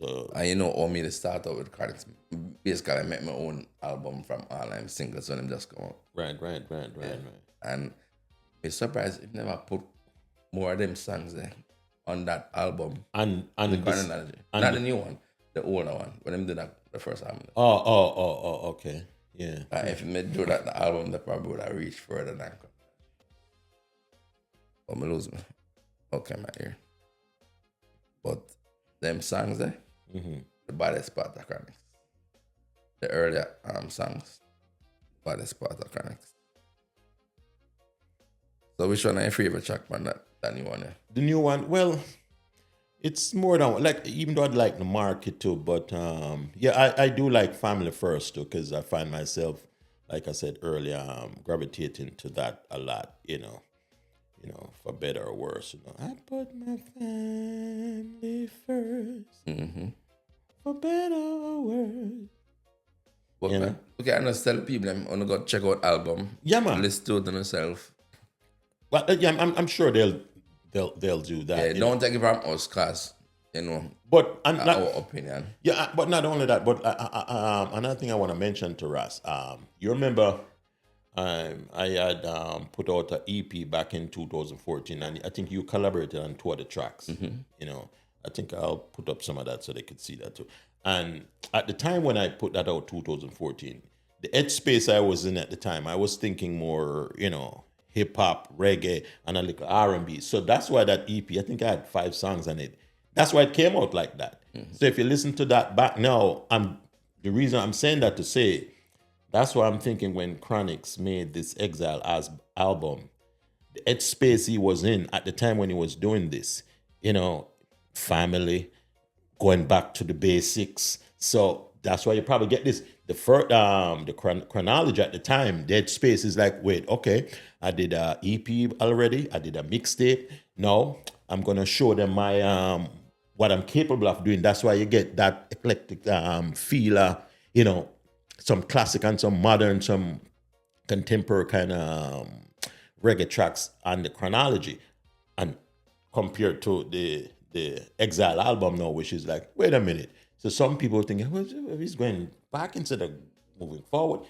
So And you know, how me to start out with Chronix. Basically, I make my own album from all them singles when them just come out. right. And I'm surprised if never put more of them songs there on that album. And The this chronology. and Not the, the new one, the older one. When them did that the first album. okay. Yeah. If me do that the album, they probably would have reached further than that. But me lose me. Okay, my ear. But them songs there, the baddest part of Chronix. The earlier songs, baddest part of Chronix. So which one are your favorite track man that new one? Yeah? The new one, well, it's more than like even though I'd like the market too, but yeah, I do like Family First too because I find myself, like I said earlier, gravitating to that a lot. For better or worse. I put my family first, for better or worse. But You man, know, okay, I just tell people I'm gonna go check out album. yeah, man. Listen to it on yourself. But yeah, I'm sure they'll do that. Yeah, don't take it from us, cause But and not, our opinion. yeah, but not only that, but another thing I want to mention to Ras, you remember I had put out an EP back in 2014, and I think you collaborated on two of the tracks. I think I'll put up some of that so they could see that too. And at the time when I put that out, 2014, the headspace I was in at the time, I was thinking more, hip hop, reggae, and a little R&B. So that's why that EP, I think I had 5 songs on it. That's why it came out like that. So if you listen to that back now, the reason I'm saying that to say that's why I'm thinking when Chronixx made this Exile as album, the headspace he was in at the time when he was doing this, family, going back to the basics. So that's why you probably get this. The first, the chronology at the time, the headspace is like, wait, okay, I did a EP already, I did a mixtape. Now I'm gonna show them my what I'm capable of doing. That's why you get that eclectic feel, some classic and some modern, some contemporary kind of reggae tracks on the chronology, and compared to the Exile album now, which is like, wait a minute. So some people think, well, he's going back instead of moving forward.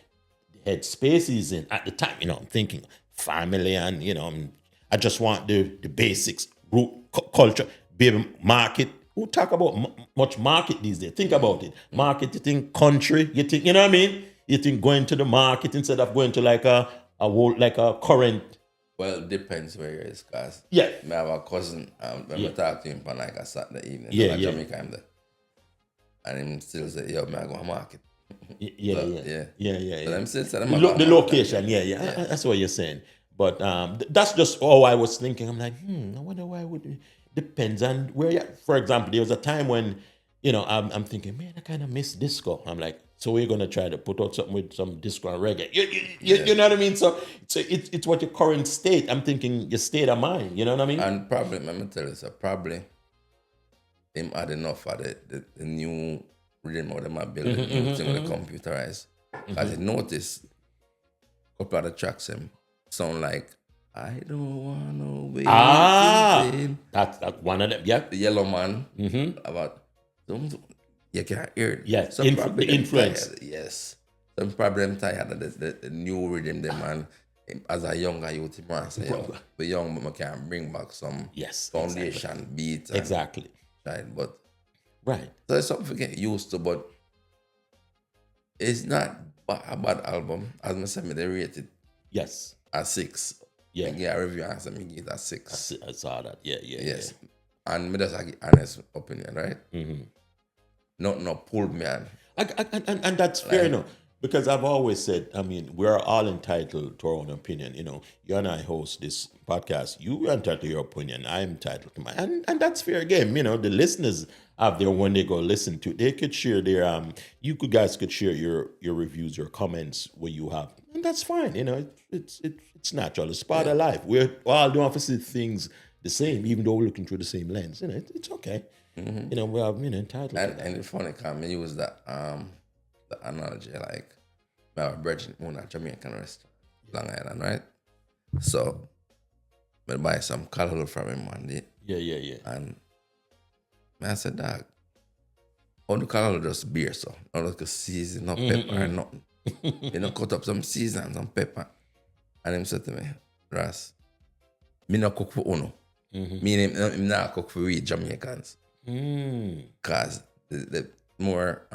The headspace he's in at the time, I'm thinking family and I just want the basics, root culture, baby market. Who talk about much market these days? Think about it. Market, you think country, you think, you know what I mean? You think going to the market instead of going to like a world, like a current. Well, it depends where you is, cause Yeah. I have a cousin. When Yeah. I talk to him on like a Saturday evening, Yeah, like yeah. Jamaica, I'm there, and him still say, "Yo, man, I go to market." Yeah. So them still say them The, a go the market. location, yeah. That's what you're saying. But that's just all I was thinking. I'm like, I wonder why would it depends on where you. For example, there was a time when, I'm thinking, man, I kind of miss disco. I'm like, so we're gonna try to put out something with some disco and reggae. You know what I mean? So it's what your current state. I'm thinking your state of mind. You know what I mean? And probably, let me tell you, so probably him had enough of the new rhythm of them are building, new thing with the computerized. Because you notice a couple of the tracks him sound like I don't wanna wait. That's one of them. Yeah. The Yellow Man about you can't hear it. Yes, Some probably the them influence. tired, yes. Some problem tired of the new rhythm them man as a younger youth man say, yo, the young but can bring back some foundation beats. Exactly. Right, but Right. so it's something to get used to, but it's not a bad album. As I said, they rate it Yes. a 6. Yeah. I get a review answer, me give it a 6. I saw that. Yeah. Yes. And me just give honest opinion, right? No pulled me on. And that's fair enough. Because I've always said, I mean, we're all entitled to our own opinion. You and I host this podcast. You are entitled to your opinion. I'm entitled to mine. And that's fair game. The listeners have their when they go listen to it. They could share their guys could share your reviews, your comments what you have. And that's fine. It's natural. It's part of life. We're all doing opposite things the same, even though we're looking through the same lens. It's okay. We are entitled to that. And it's funny because I use that the analogy like I have a bridge in a Jamaican restaurant, Long Island, right? So I buy some callaloo from him one day. Yeah. And I said, dog, on the color just beer, so not like a season, no pepper or nothing. You know, cut up some season and some pepper. And him said to me, Ras, me not cook for Uno. Me not cook for we Jamaicans. Because the more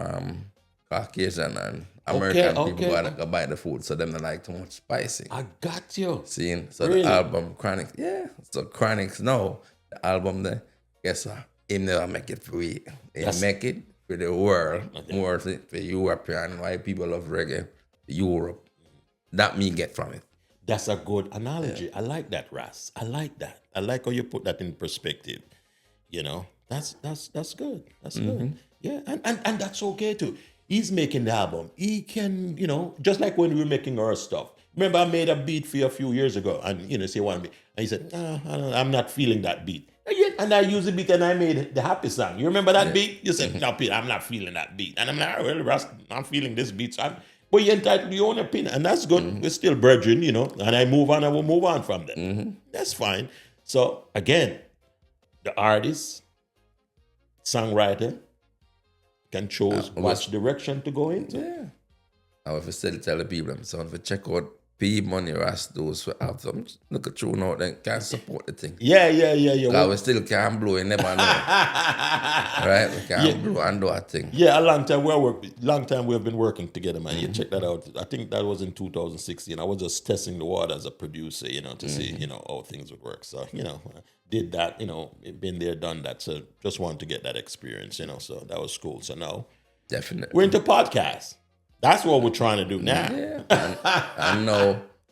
Caucasian and American people go buy the food, so them don't like too much spicy. I got you. Seeing? So Really? the album Chronix, so Chronix now, the album there, guess what? He never make it for we. He make it for the world, more for European, why people love reggae, Europe. That me get from it. That's a good analogy. I like that, Ras. I like that. I like how you put that in perspective. You know, that's good. That's good. Yeah, and that's okay too. He's making the album. He can, you know, just like when we were making our stuff. Remember, I made a beat for you a few years ago, and you know, say one beat, and he said, I'm not feeling that beat. And I used the beat and I made the happy song. You remember that beat? You said, no, Pete, I'm not feeling that beat. And I'm like, well, Ras, I'm feeling this beat. So but you're entitled to your own opinion, and that's good. We're still brethren, you know, and I move on, I will move on from them. That's fine. So, again, the artist, songwriter, can choose which direction to go into. Yeah. I will still tell the people, so if you check out P Money Ras, those who have them, look at you now, then can support the thing. Yeah. Well, we still can't blow, you never know. Right? We can't blow and do a thing. Yeah, a long time we've been working together, man. You check that out. I think that was in 2016. I was just testing the water as a producer, you know, to see, you know, how things would work. So, you know, did that, you know, been there, done that. So just wanted to get that experience, you know, so that was cool. So now Definitely. we're into podcasts. That's what we're trying to do now. Yeah. And now